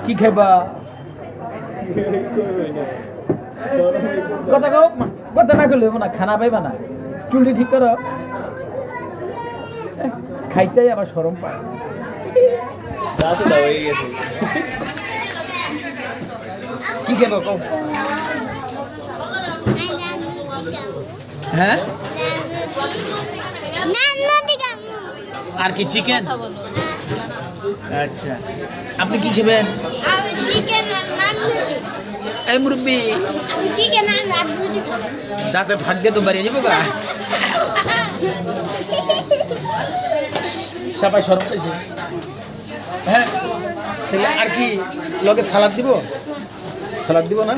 কি খাইবা কথা কও কথা না করলে না খানা পাইবা না চুলটি ঠিক করো খাইতেই আবার শরম পায় কি খাইবা কও হ্যাঁ আর কি চিকেন আচ্ছা আপনি কি খাবেন এই মুরব্বি দাঁতের ফাঁক দিয়ে তো বাড়িয়ে যাবো গা সবাই সরম পাইছে হ্যাঁ তাহলে আর কি লগে সালাদ দিব না